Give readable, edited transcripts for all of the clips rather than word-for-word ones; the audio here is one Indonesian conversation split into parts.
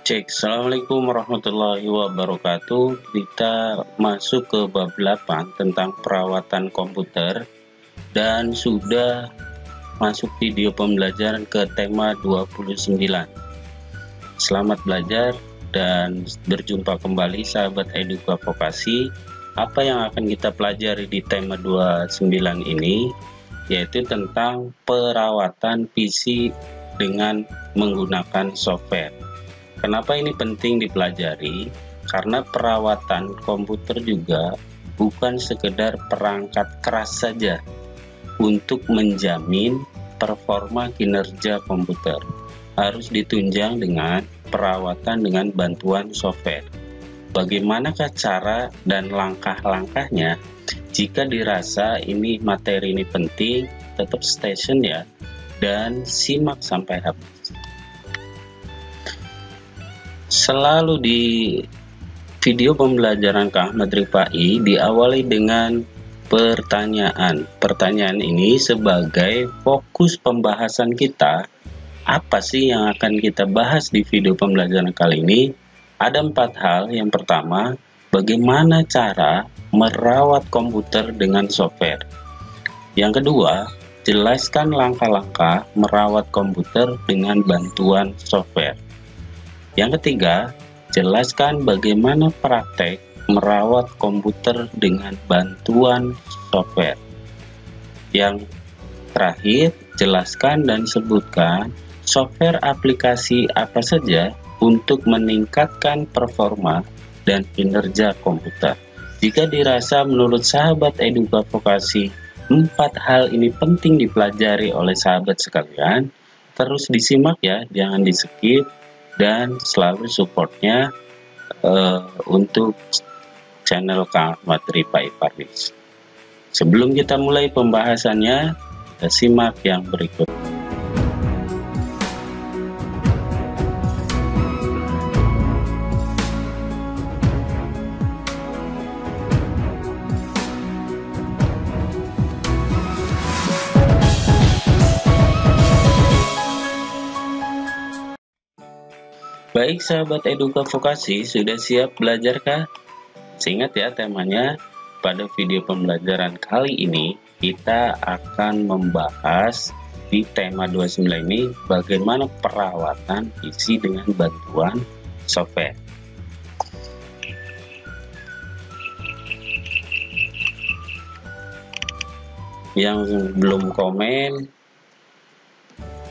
Cek, Assalamualaikum warahmatullahi wabarakatuh. Kita masuk ke bab 8 tentang perawatan komputer dan sudah masuk video pembelajaran ke tema 29. Selamat belajar dan berjumpa kembali sahabat Eduka Vokasi. Apa yang akan kita pelajari di tema 29 ini yaitu tentang perawatan PC dengan menggunakan software. Kenapa ini penting dipelajari? Karena perawatan komputer juga bukan sekedar perangkat keras saja untuk menjamin performa kinerja komputer. Harus ditunjang dengan perawatan dengan bantuan software. Bagaimanakah cara dan langkah-langkahnya? Jika dirasa ini materi ini penting, tetap stay tune ya dan simak sampai habis. Selalu di video pembelajaran Kang Ahmad Rifai diawali dengan pertanyaan. Pertanyaan ini sebagai fokus pembahasan kita. Apa sih yang akan kita bahas di video pembelajaran kali ini? Ada 4 hal. Yang pertama, bagaimana cara merawat komputer dengan software. Yang kedua, jelaskan langkah-langkah merawat komputer dengan bantuan software. Yang ketiga, jelaskan bagaimana praktek merawat komputer dengan bantuan software. Yang terakhir, jelaskan dan sebutkan software aplikasi apa saja untuk meningkatkan performa dan kinerja komputer. Jika dirasa menurut sahabat Eduka Vokasi, 4 hal ini penting dipelajari oleh sahabat sekalian, terus disimak ya, jangan di skip. Dan selalu supportnya untuk channel Kang Ahmad Rifai Paris. Sebelum kita mulai pembahasannya, kita simak yang berikut. Baik sahabat Eduka Vokasi, sudah siap belajar kah? Ingat ya temanya, pada video pembelajaran kali ini kita akan membahas di tema 29 ini bagaimana perawatan PC dengan bantuan software. Yang belum komen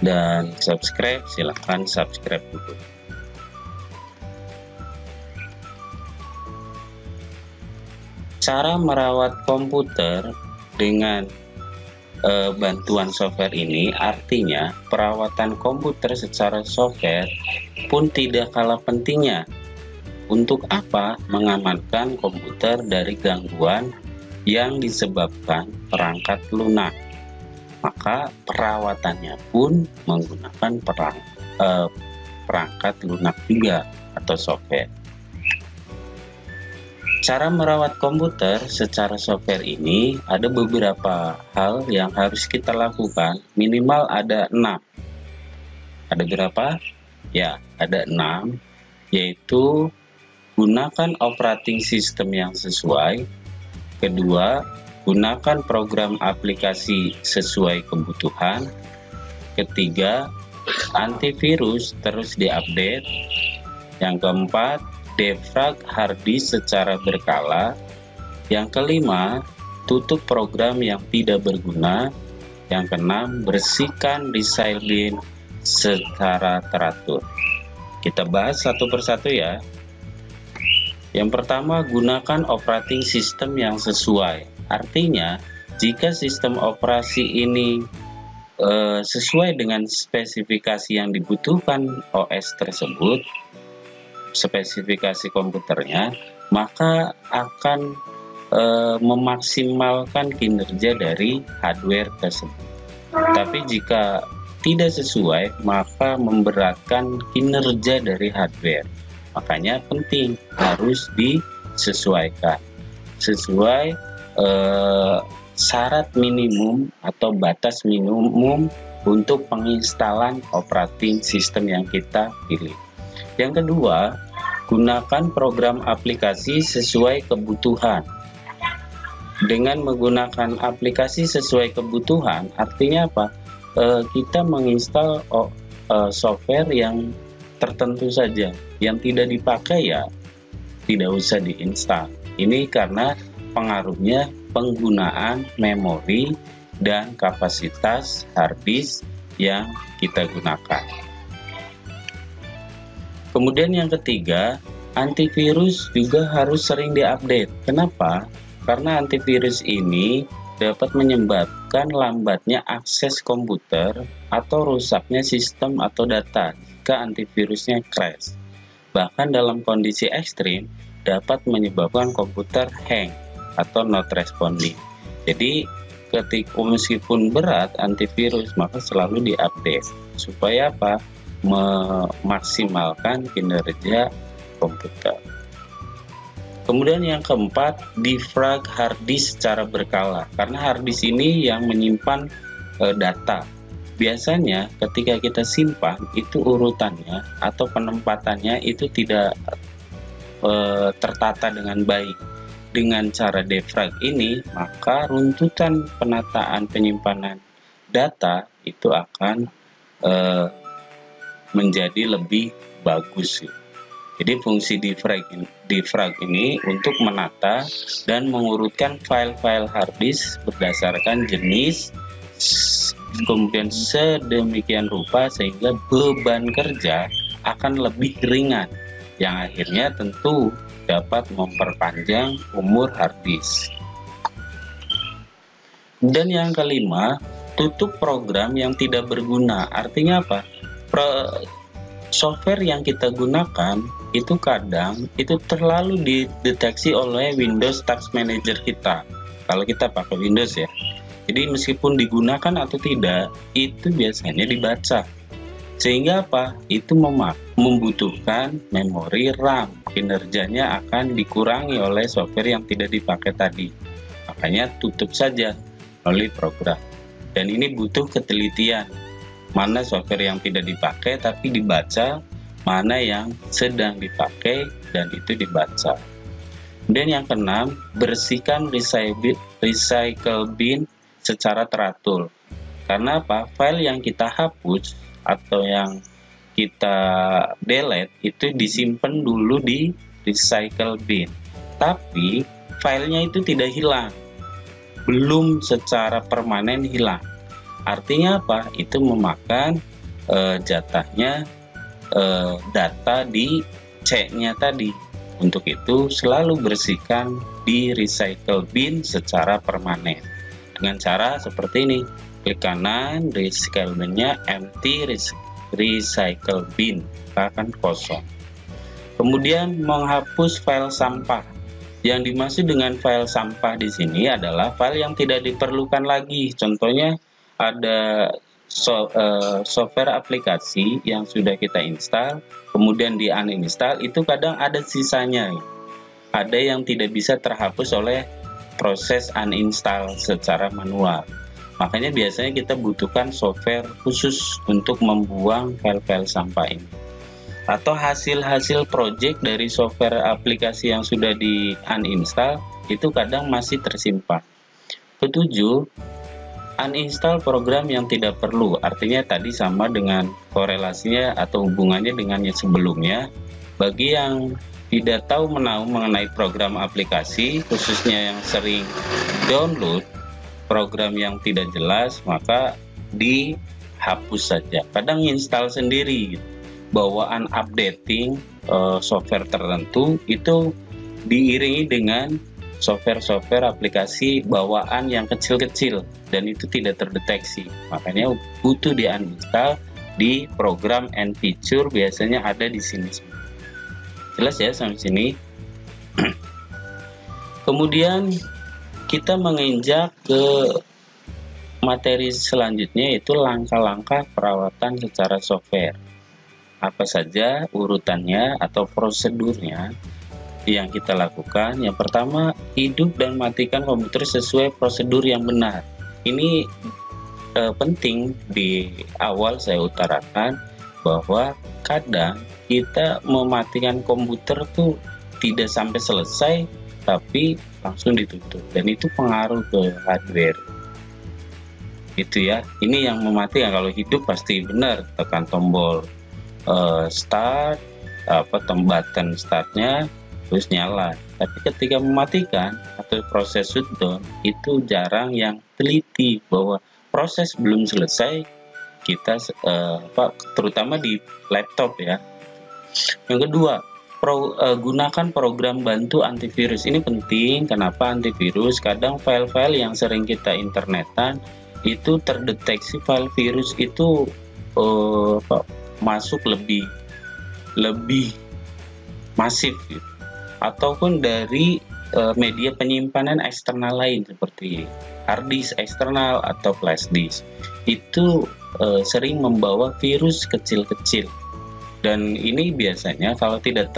dan subscribe, silahkan subscribe dulu. Cara merawat komputer dengan bantuan software ini artinya perawatan komputer secara software pun tidak kalah pentingnya. Untuk apa? Mengamankan komputer dari gangguan yang disebabkan perangkat lunak. Maka perawatannya pun menggunakan perangkat lunak juga atau software. Cara merawat komputer secara software ini ada beberapa hal yang harus kita lakukan, minimal ada 6. Ada berapa? Ya, ada 6, yaitu gunakan operating system yang sesuai. Kedua, gunakan program aplikasi sesuai kebutuhan. Ketiga, antivirus terus diupdate. Yang keempat, defrag harddisk secara berkala. Yang kelima, tutup program yang tidak berguna. Yang keenam, bersihkan disk bin secara teratur. Kita bahas satu persatu ya. Yang pertama, gunakan operating system yang sesuai. Artinya, jika sistem operasi ini sesuai dengan spesifikasi yang dibutuhkan OS tersebut, spesifikasi komputernya, maka akan memaksimalkan kinerja dari hardware tersebut. Tapi jika tidak sesuai, maka memberatkan kinerja dari hardware. Makanya penting harus disesuaikan sesuai syarat minimum atau batas minimum untuk penginstalan operating system yang kita pilih. Yang kedua, gunakan program aplikasi sesuai kebutuhan. Dengan menggunakan aplikasi sesuai kebutuhan, artinya apa? Kita menginstal software yang tertentu saja, yang tidak dipakai ya tidak usah diinstal. Ini karena pengaruhnya penggunaan memori dan kapasitas harddisk yang kita gunakan. Kemudian yang ketiga, antivirus juga harus sering diupdate. Kenapa? Karena antivirus ini dapat menyebabkan lambatnya akses komputer atau rusaknya sistem atau data jika antivirusnya crash. Bahkan dalam kondisi ekstrim dapat menyebabkan komputer hang atau not responding. Jadi ketika meskipun berat antivirus maka selalu diupdate supaya apa? Memaksimalkan kinerja komputer. Kemudian yang keempat, defrag harddisk secara berkala. Karena harddisk ini yang menyimpan data. Biasanya ketika kita simpan itu urutannya atau penempatannya itu tidak tertata dengan baik. Dengan cara defrag ini maka runtutan penataan penyimpanan data itu akan menjadi lebih bagus. Jadi fungsi defrag ini untuk menata dan mengurutkan file-file harddisk berdasarkan jenis, kemudian sedemikian rupa sehingga beban kerja akan lebih ringan, yang akhirnya tentu dapat memperpanjang umur harddisk. Dan yang kelima, tutup program yang tidak berguna. Artinya apa? Software yang kita gunakan itu kadang itu terlalu dideteksi oleh Windows Task Manager kita. Kalau kita pakai Windows ya. Jadi meskipun digunakan atau tidak, itu biasanya dibaca. Sehingga apa? Itu membutuhkan memori RAM. Kinerjanya akan dikurangi oleh software yang tidak dipakai tadi. Makanya tutup saja melalui program. Dan ini butuh ketelitian. Mana software yang tidak dipakai tapi dibaca, mana yang sedang dipakai dan itu dibaca. Dan yang keenam, bersihkan recycle bin secara teratur. Karena apa? File yang kita hapus atau yang kita delete itu disimpan dulu di recycle bin. Tapi filenya itu tidak hilang. Belum secara permanen hilang. Artinya apa? Itu memakan jatahnya data di C-nya tadi. Untuk itu selalu bersihkan di recycle bin secara permanen. Dengan cara seperti ini, klik kanan, recycle bin-nya empty, recycle bin akan kosong. Kemudian menghapus file sampah. Yang dimaksud dengan file sampah di sini adalah file yang tidak diperlukan lagi. Contohnya ada software aplikasi yang sudah kita install, kemudian di uninstall, itu kadang ada sisanya. Ada yang tidak bisa terhapus oleh proses uninstall secara manual. Makanya biasanya kita butuhkan software khusus untuk membuang file-file sampah ini. Atau hasil-hasil project dari software aplikasi yang sudah di uninstall itu kadang masih tersimpan. Ketujuh, uninstall program yang tidak perlu. Artinya tadi sama dengan korelasinya atau hubungannya dengan yang sebelumnya. Bagi yang tidak tahu menahu mengenai program aplikasi, khususnya yang sering download program yang tidak jelas, maka dihapus saja. Kadang install sendiri, bawaan updating software tertentu itu diiringi dengan software aplikasi bawaan yang kecil-kecil dan itu tidak terdeteksi. Makanya butuh di uninstall di program and feature, biasanya ada di sini. Jelas ya sampai sini. Kemudian kita menginjak ke materi selanjutnya, yaitu langkah-langkah perawatan secara software. Apa saja urutannya atau prosedurnya yang kita lakukan? Yang pertama, hidup dan matikan komputer sesuai prosedur yang benar. Ini penting di awal saya utarakan bahwa kadang kita mematikan komputer tuh tidak sampai selesai tapi langsung ditutup, dan itu pengaruh ke hardware. Itu ya, ini yang mematikan. Kalau hidup pasti benar, tekan tombol start, button startnya terus nyala. Tapi ketika mematikan atau proses shutdown, itu jarang yang teliti bahwa proses belum selesai. Kita terutama di laptop ya. Yang kedua, gunakan program bantu antivirus. Ini penting. Kenapa antivirus? Kadang file-file yang sering kita internetan itu terdeteksi file virus itu masuk lebih masif gitu. Ataupun dari media penyimpanan eksternal lain seperti hard disk eksternal atau flash disk. Itu sering membawa virus kecil-kecil, dan ini biasanya kalau tidak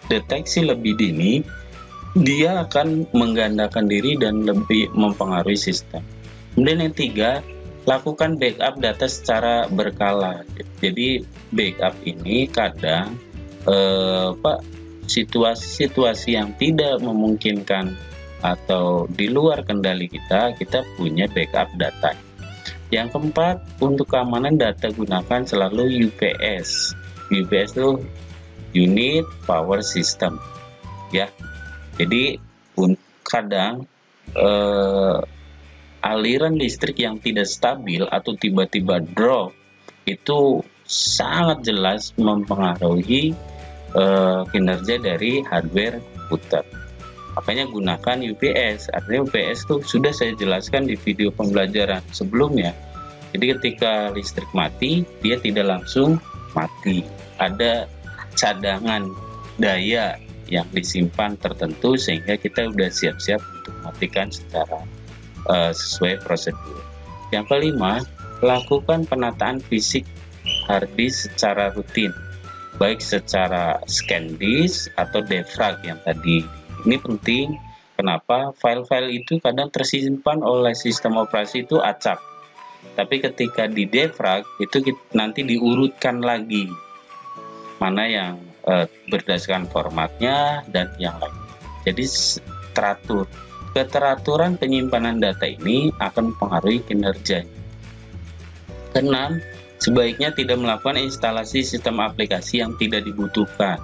terdeteksi lebih dini, dia akan menggandakan diri dan lebih mempengaruhi sistem. Kemudian yang tiga, lakukan backup data secara berkala. Jadi backup ini kadang situasi-situasi yang tidak memungkinkan atau di luar kendali kita punya backup data. Yang keempat, untuk keamanan data gunakan selalu UPS. UPS itu Unit Power System ya. Jadi kadang aliran listrik yang tidak stabil atau tiba-tiba drop itu sangat jelas mempengaruhi kinerja dari hardware komputer. Makanya gunakan UPS. Artinya UPS itu sudah saya jelaskan di video pembelajaran sebelumnya. Jadi ketika listrik mati, dia tidak langsung mati. Ada cadangan daya yang disimpan tertentu sehingga kita sudah siap-siap untuk matikan secara sesuai prosedur. Yang kelima, lakukan penataan fisik hard disk secara rutin, baik secara scan disk atau defrag yang tadi. Ini penting. Kenapa? File-file itu kadang tersimpan oleh sistem operasi itu acak. Tapi ketika di defrag itu nanti diurutkan lagi mana yang berdasarkan formatnya dan yang lain. Jadi teratur. Keteraturan penyimpanan data ini akan mempengaruhi kinerjanya. Keenam, sebaiknya tidak melakukan instalasi sistem aplikasi yang tidak dibutuhkan.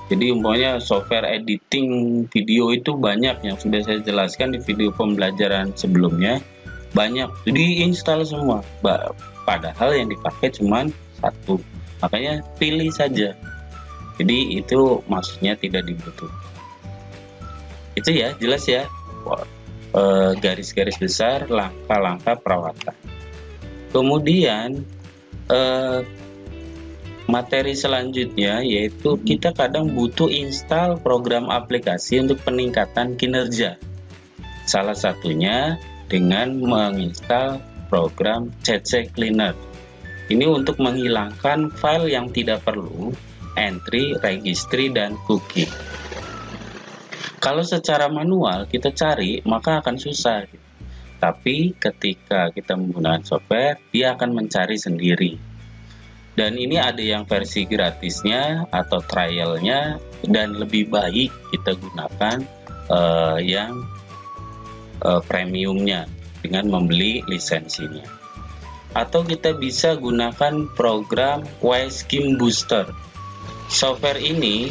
Jadi umpamanya software editing video itu banyak yang sudah saya jelaskan di video pembelajaran sebelumnya, banyak jadi install semua, padahal yang dipakai cuma satu. Makanya pilih saja. Jadi itu maksudnya tidak dibutuhkan. Itu ya, jelas ya, garis-garis besar langkah-langkah perawatan. Kemudian materi selanjutnya yaitu kita kadang butuh install program aplikasi untuk peningkatan kinerja. Salah satunya dengan menginstal program CC Cleaner. Ini untuk menghilangkan file yang tidak perlu, entry, registry, dan cookie. Kalau secara manual kita cari maka akan susah. Tapi ketika kita menggunakan software, dia akan mencari sendiri. Dan ini ada yang versi gratisnya atau trialnya, dan lebih baik kita gunakan yang premiumnya dengan membeli lisensinya. Atau kita bisa gunakan program WiSCHEM Booster. Software ini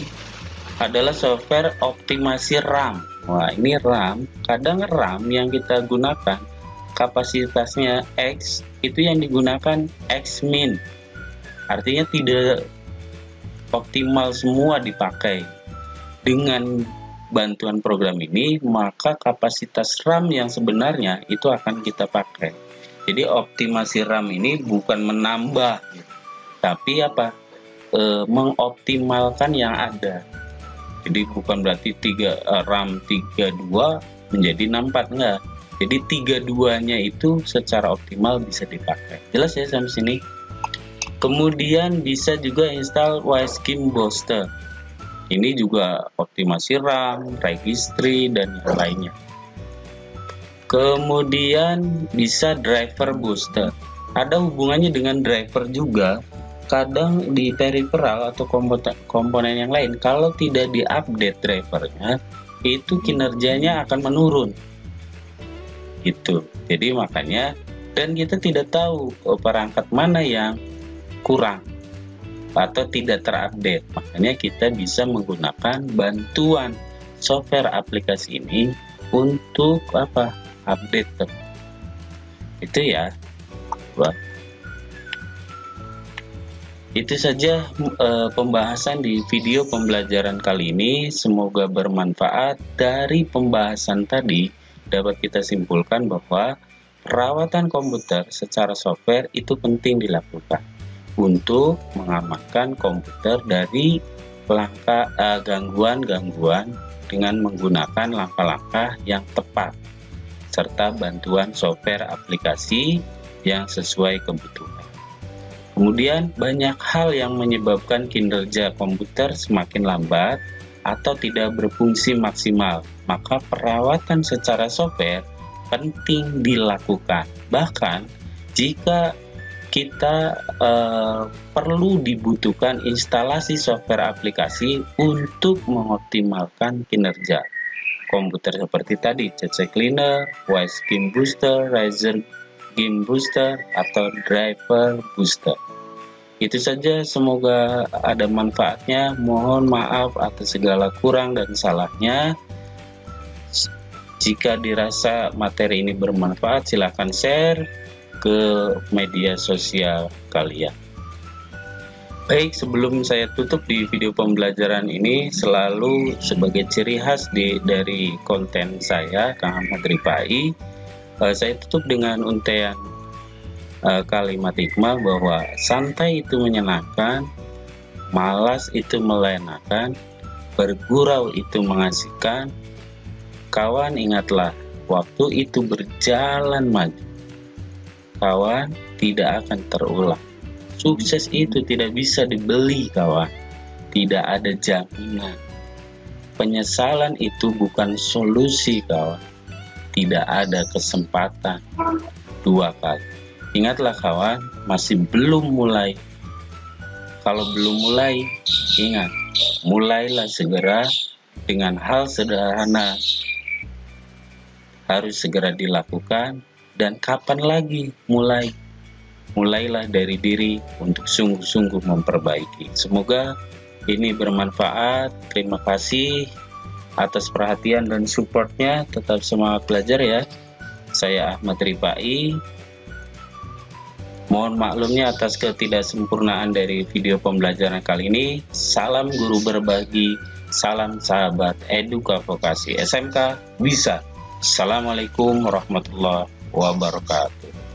adalah software optimasi RAM. Wah, ini RAM, kadang RAM yang kita gunakan kapasitasnya X, itu yang digunakan X min. Artinya tidak optimal semua dipakai. Dengan bantuan program ini, maka kapasitas RAM yang sebenarnya itu akan kita pakai. Jadi optimasi RAM ini bukan menambah, tapi mengoptimalkan yang ada. Jadi bukan berarti RAM 32 menjadi 64, enggak. Jadi 32-nya itu secara optimal bisa dipakai. Jelas ya sampai sini? Kemudian bisa juga install WiSCHEM Booster. Ini juga optimasi RAM, registry, dan yang lainnya. Kemudian bisa driver booster. ada hubungannya dengan driver juga. Kadang di peripheral atau komponen yang lain, kalau tidak diupdate drivernya, itu kinerjanya akan menurun gitu. Jadi makanya, dan kita tidak tahu perangkat mana yang kurang atau tidak terupdate, makanya kita bisa menggunakan bantuan software aplikasi ini untuk apa? Update itu ya. Wah. Itu saja pembahasan di video pembelajaran kali ini. Semoga bermanfaat. Dari pembahasan tadi dapat kita simpulkan bahwa perawatan komputer secara software itu penting dilakukan untuk mengamankan komputer dari gangguan-gangguan dengan menggunakan langkah-langkah yang tepat serta bantuan software aplikasi yang sesuai kebutuhan. Kemudian banyak hal yang menyebabkan kinerja komputer semakin lambat atau tidak berfungsi maksimal, maka perawatan secara software penting dilakukan. Bahkan jika kita perlu dibutuhkan instalasi software aplikasi untuk mengoptimalkan kinerja komputer seperti tadi, CC Cleaner, Wise Game Booster, Razer Game Booster, atau Driver Booster. Itu saja, semoga ada manfaatnya. Mohon maaf atas segala kurang dan salahnya. Jika dirasa materi ini bermanfaat, silahkan share ke media sosial kalian. Baik, sebelum saya tutup di video pembelajaran ini, selalu sebagai ciri khas dari konten saya, Kang Ahmad Rifai, saya tutup dengan untaian kalimat hikmah bahwa santai itu menyenangkan, malas itu melenakan, bergurau itu mengasihkan. Kawan, ingatlah, waktu itu berjalan maju. Kawan, tidak akan terulang. Sukses itu tidak bisa dibeli, kawan. Tidak ada jaminan. Penyesalan itu bukan solusi, kawan. Tidak ada kesempatan dua kali. Ingatlah kawan, masih belum mulai. Kalau belum mulai, ingat, mulailah segera dengan hal sederhana. Harus segera dilakukan, dan kapan lagi mulai? Mulailah dari diri untuk sungguh-sungguh memperbaiki. Semoga ini bermanfaat. Terima kasih atas perhatian dan supportnya. Tetap semangat belajar ya. Saya Ahmad Rifai. Mohon maklumnya atas ketidaksempurnaan dari video pembelajaran kali ini. Salam guru berbagi, salam sahabat Eduka Vokasi SMK Bisa. Assalamualaikum warahmatullahi wabarakatuh.